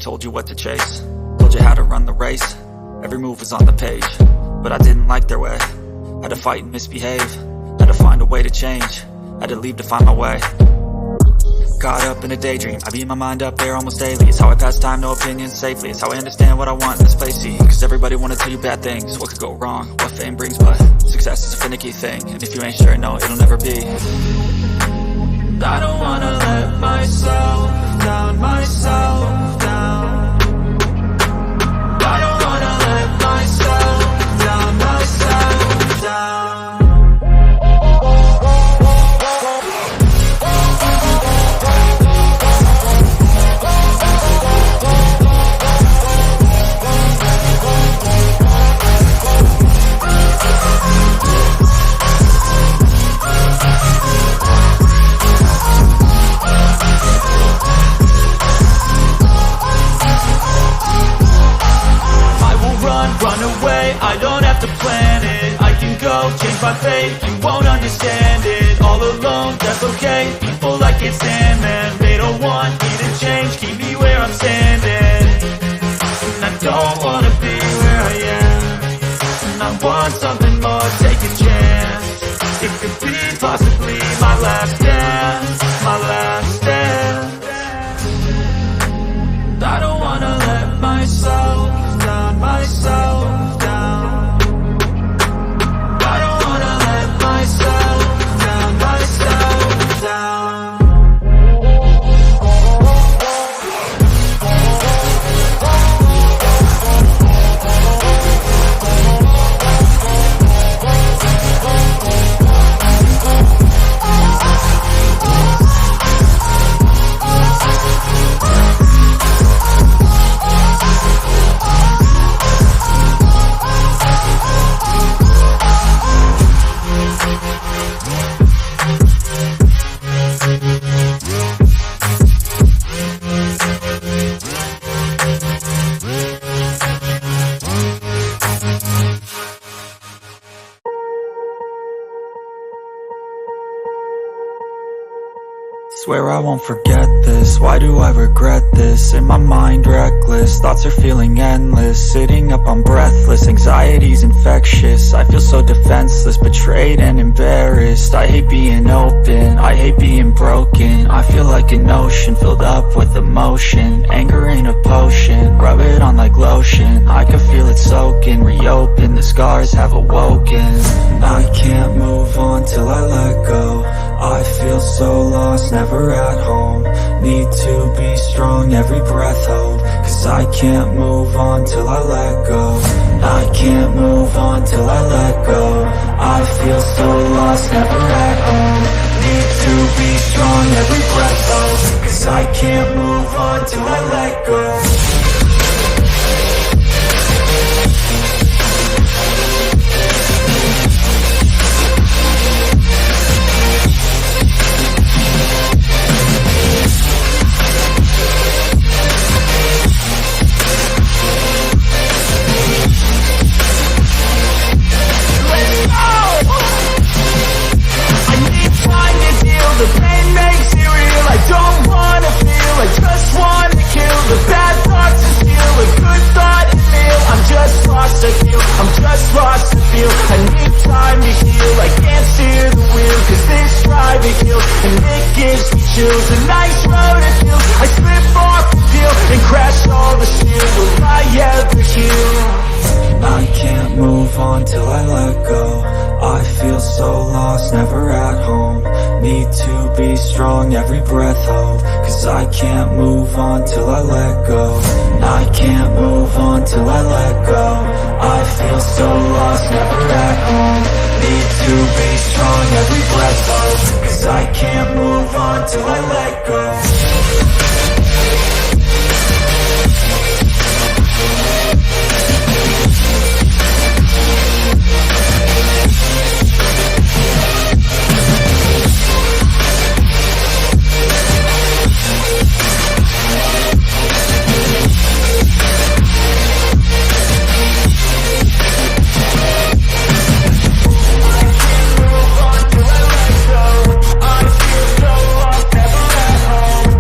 told you what to chase, told you how to run the race. Every move was on the page, but I didn't like their way. Had to fight and misbehave, had to find a way to change, had to leave to find my way. Caught up in a daydream, I beat my mind up there almost daily. It's how I pass time, no opinions safely. It's how I understand what I want in this place, see. Cause everybody wanna tell you bad things, what could go wrong, what fame brings. But success is a finicky thing, and if you ain't sure, no, it'll never be. I don't wanna let myself down, myself down. I don't wanna let myself down, myself down. Run away, I don't have to plan it. I can go, change my fate, you won't understand it. All alone, that's okay, people I can't stand them. They don't want me to change, keep me where I'm standing. And I don't wanna be where I am, and I want something more, take a chance. It could be possibly my last dance, my last dance. I don't wanna let myself down, myself down. I don't wanna let myself down, myself down. Swear I won't forget this, why do I regret this? In my mind reckless, thoughts are feeling endless. Sitting up, I'm breathless, anxiety's infectious. I feel so defenseless, betrayed and embarrassed. I hate being open, I hate being broken. I feel like an ocean filled up with emotion. Anger ain't a potion, rub it on like lotion. I can feel it soaking, reopen, the scars have awoken. I can't move on till I let go. I feel so lost, never at home. Need to be strong, every breath hold. Cause I can't move on till I let go. I can't move on till I let go. I feel so lost, never at home. Need to be strong, every breath hold. Cause I can't move on till I let go. The pain makes it real, I don't wanna feel, I just wanna kill the bad thoughts and steal a good thought and feel. I'm just lost, I feel, I'm just lost to feel. I need time to heal, I can't steer the wheel. Cause this drive it kills, and it gives me chills. A nice road to feel, I slip off the deal and crash all the steel. Will I ever heal? I can't move on till I let go. I feel so lost, never at home. Need to be strong, every breath hold. Cause I can't move on till I let go. I can't move on till I let go. I feel so lost, never at home. Need to be strong, every breath hold. Cause I can't move on till I let go. I feel so lost, never at home.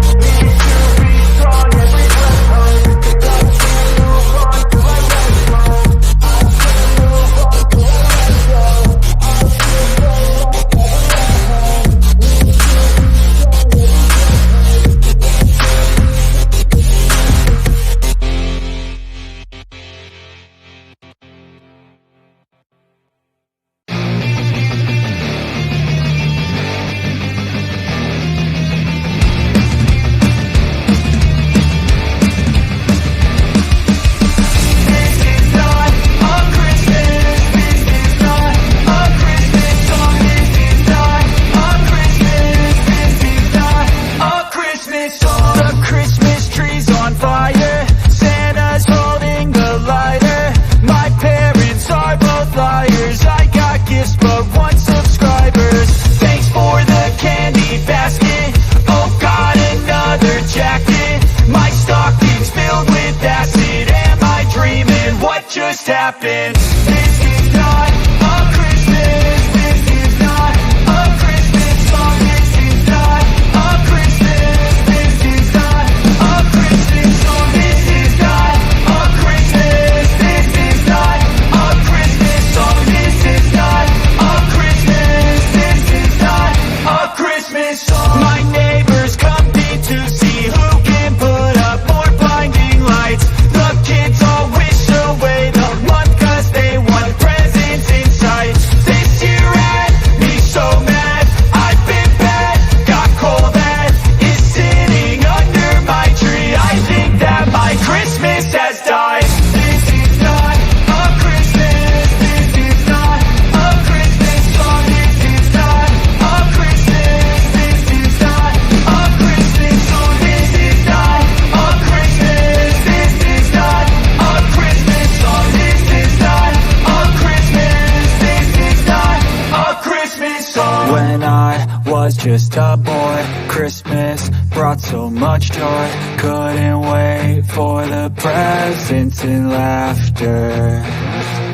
happen. This is not a Christmas. This is not a Christmas song. This is not a Christmas. This is not a Christmas song. This is not a Christmas. This is not a Christmas song. This is not a Christmas. This is not a Christmas song. My neighbors compete to see who can put up more blinding lights. The kids all wish away the month 'cause they want presents in sight. This year had me so mad, I've been bad, got coal that is sitting under my tree. I think that my Christmas has died. This is not a Christmas. This is not a Christmas song. This is not a Christmas. This is not a Christmas song. This is not a Christmas. This is not a Christmas song. This is not a Christmas. This is not a Christmas song. When I was just a boy, Christmas brought so much joy. Couldn't wait for the presents and laughter.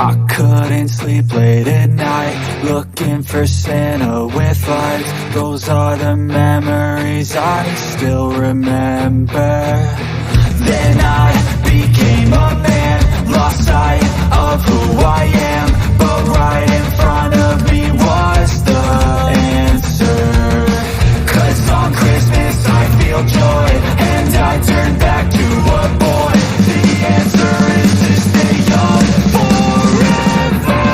I couldn't sleep late at night, looking for Santa with lights. Those are the memories I still remember. Then I became a man, lost sight of who I am. But right in front of me was the answer. 'Cause on Christmas I feel joy, and I turn back to a boy. The answer is to stay young forever.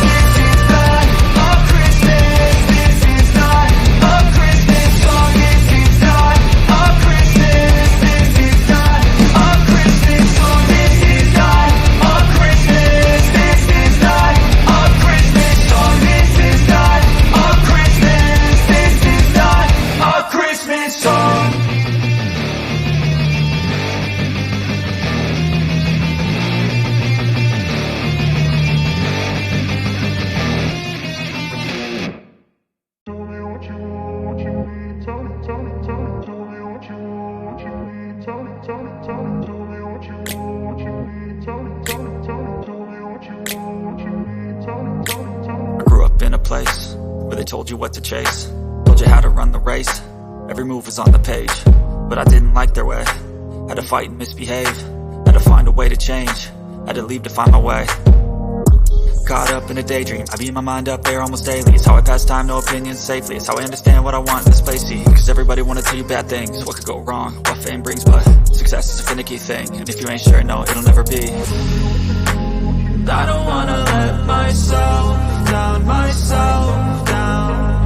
This is not a Christmas. This is not a Christmas song. This is not a Christmas. This is not a Christmas song. This is not a Christmas. This is not a Christmas song. This is not a Christmas. This is not a Christmas song. I grew up in a place where they told you what to chase, told you how to run the race. Every move was on the page, but I didn't like their way. Had to fight and misbehave, had to find a way to change, had to leave to find my way. Caught up in a daydream, I beat my mind up there almost daily. It's how I pass time, no opinions safely. It's how I understand what I want in this place, see. 'Cause everybody wanna tell you bad things, what could go wrong, what fame brings. But success is a finicky thing, and if you ain't sure, no, it'll never be. I don't wanna let myself down, myself down.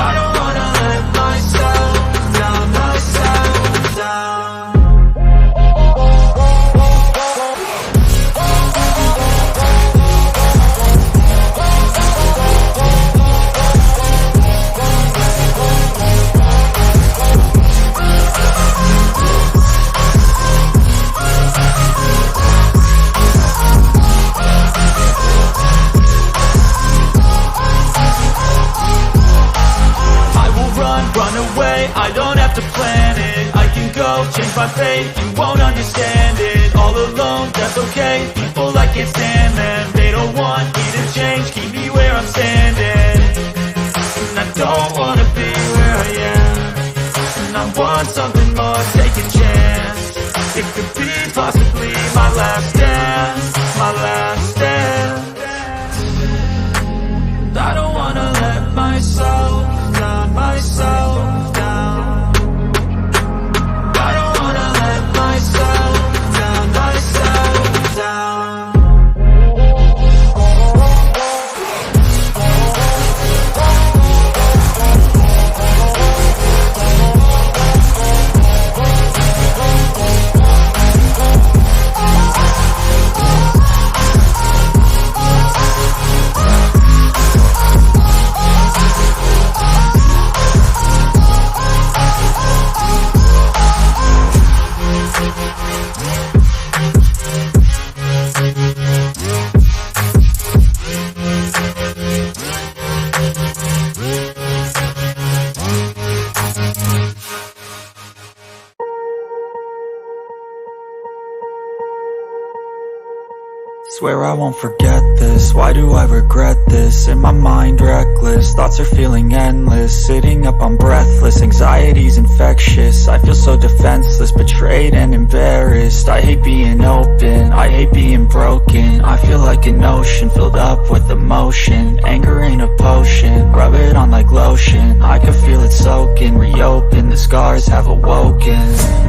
I don't wanna let myself down, myself down. Run away, I don't have to plan it. I can go, change my fate, you won't understand it. All alone, that's okay, people I can't stand them. They don't want me to change, keep me where I'm standing. And I don't wanna be where I am, and I want something more, take a chance. It could be possibly my last dance, my last dance. I don't wanna let myself down, myself down. I don't wanna let myself down, myself down. Swear I won't forget this, why do I regret this? In my mind reckless, thoughts are feeling endless. Sitting up I'm breathless, anxiety's infectious. I feel so defenseless, betrayed and embarrassed. I hate being open, I hate being broken. I feel like an ocean filled up with emotion. Anger ain't a potion, rub it on like lotion. I can feel it soaking, reopen, the scars have awoken.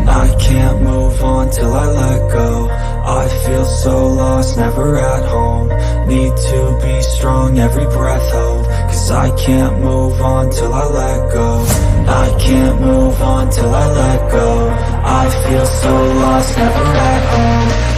I can't move on till I let go. I feel so lost, never at home. Need to be strong, every breath hold. Cause I can't move on till I let go. I can't move on till I let go. I feel so lost, never at home.